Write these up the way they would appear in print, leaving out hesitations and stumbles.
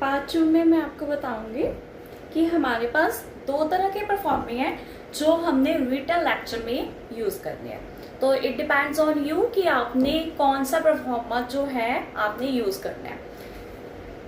Part 2 में मैं आपको बताऊंगी कि हमारे पास दो तरह के परफॉर्मिंग हैं जो हमने रिटन लेक्चर में यूज़ करने हैं। तो इट डिपेंड्स ऑन यू कि आपने कौन सा परफॉर्मर जो है आपने यूज़ करना है।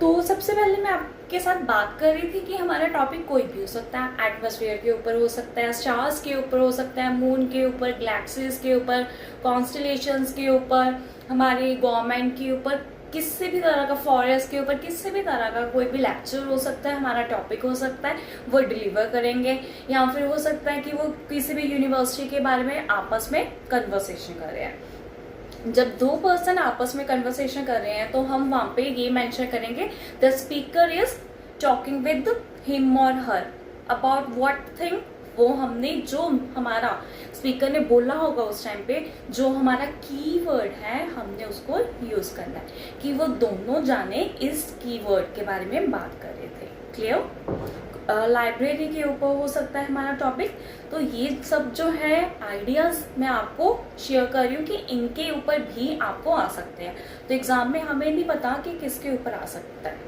तो सबसे पहले मैं आपके साथ बात कर रही थी कि हमारा टॉपिक कोई भी हो सकता है, एटमॉस्फेयर के ऊपर हो सकता है, स्टार्स के ऊपर हो सकता है, मून के ऊपर, गैलेक्सीज के ऊपर, कॉन्स्टलेशंस के ऊपर, हमारे गवर्नमेंट के ऊपर, किसी भी तरह का फॉरेस्ट के ऊपर, किसी भी तरह का कोई भी लेक्चर हो सकता है, हमारा टॉपिक हो सकता है, वो डिलीवर करेंगे। या फिर हो सकता है कि वो किसी भी यूनिवर्सिटी के बारे में आपस में कन्वर्सेशन कर रहे हैं। जब दो पर्सन आपस में कन्वर्सेशन कर रहे हैं तो हम वहां पे ये मेंशन करेंगे the speaker is talking with him और हर अबाउट व्हाट थिंग। वो हमने जो हमारा स्पीकर ने बोला होगा उस टाइम पे, जो हमारा कीवर्ड है, हमने उसको यूज करना है कि वो दोनों जाने इस कीवर्ड के बारे में बात कर रहे थे। क्लियर? लाइब्रेरी के ऊपर हो सकता है हमारा टॉपिक। तो ये सब जो है आइडियाज मैं आपको शेयर कर रही हूँ कि इनके ऊपर भी आपको आ सकते हैं। तो एग्जाम में हमें नहीं पता कि किसके ऊपर आ सकता है।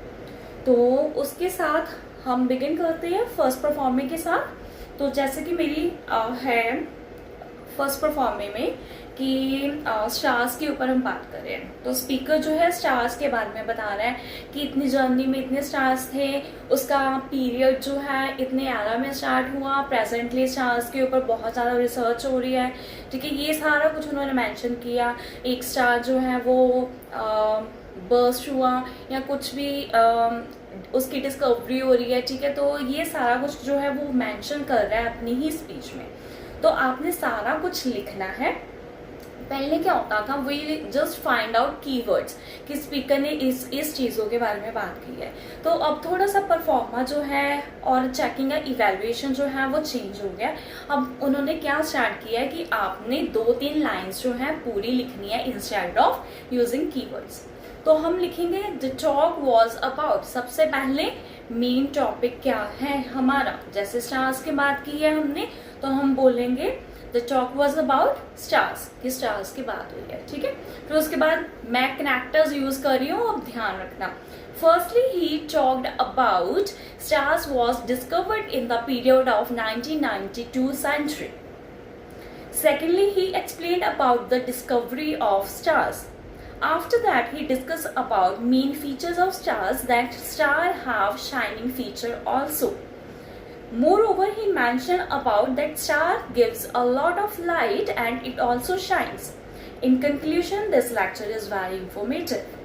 तो उसके साथ हम बिगिन करते हैं फर्स्ट परफॉर्मिंग के साथ। तो जैसे कि मेरी है फर्स्ट परफॉर्मिंग में कि स्टार्स के ऊपर हम बात कर रहे हैं। तो स्पीकर जो है स्टार्स के बारे में बता रहा है कि इतनी जर्नी में इतने स्टार्स थे, उसका पीरियड जो है इतने एरा में स्टार्ट हुआ, प्रेजेंटली स्टार्स के ऊपर बहुत ज़्यादा रिसर्च हो रही है। ठीक है, ये सारा कुछ उन्होंने मेंशन किया। एक स्टार जो है वो बर्स्ट हुआ या कुछ भी उसकी डिस्कवरी हो रही है। ठीक है, तो ये सारा कुछ जो है वो मेंशन कर रहा है अपनी ही स्पीच में। तो आपने सारा कुछ लिखना है। पहले क्या होता था, we just find out keywords कि स्पीकर ने इस चीज़ों के बारे में बात की है। तो अब थोड़ा सा परफॉर्मा जो है और चेकिंग या इवेल्युएशन जो है वो चेंज हो गया। अब उन्होंने क्या स्टार्ट किया है कि आपने 2-3 लाइन्स जो है पूरी लिखनी है इंस्टेड ऑफ यूजिंग कीवर्ड्स। तो हम लिखेंगे द टॉक वॉज अबाउट। सबसे पहले मेन टॉपिक क्या है हमारा, जैसे स्टार्स की बात की है हमने, तो हम बोलेंगे the talk was about stars, कि स्टार्स की बात हुई है। ठीक है, फिर उसके बाद मैं कनेक्टर्स यूज कर रही हूँ, अब ध्यान रखना। Firstly he talked about stars was discovered in the period of 1992 century. Secondly, he explained about the discovery of stars. After that, he discussed about main features of stars, that stars have shining feature also. Moreover, he mentioned about that star gives a lot of light and it also shines. In conclusion, this lecture is very informative.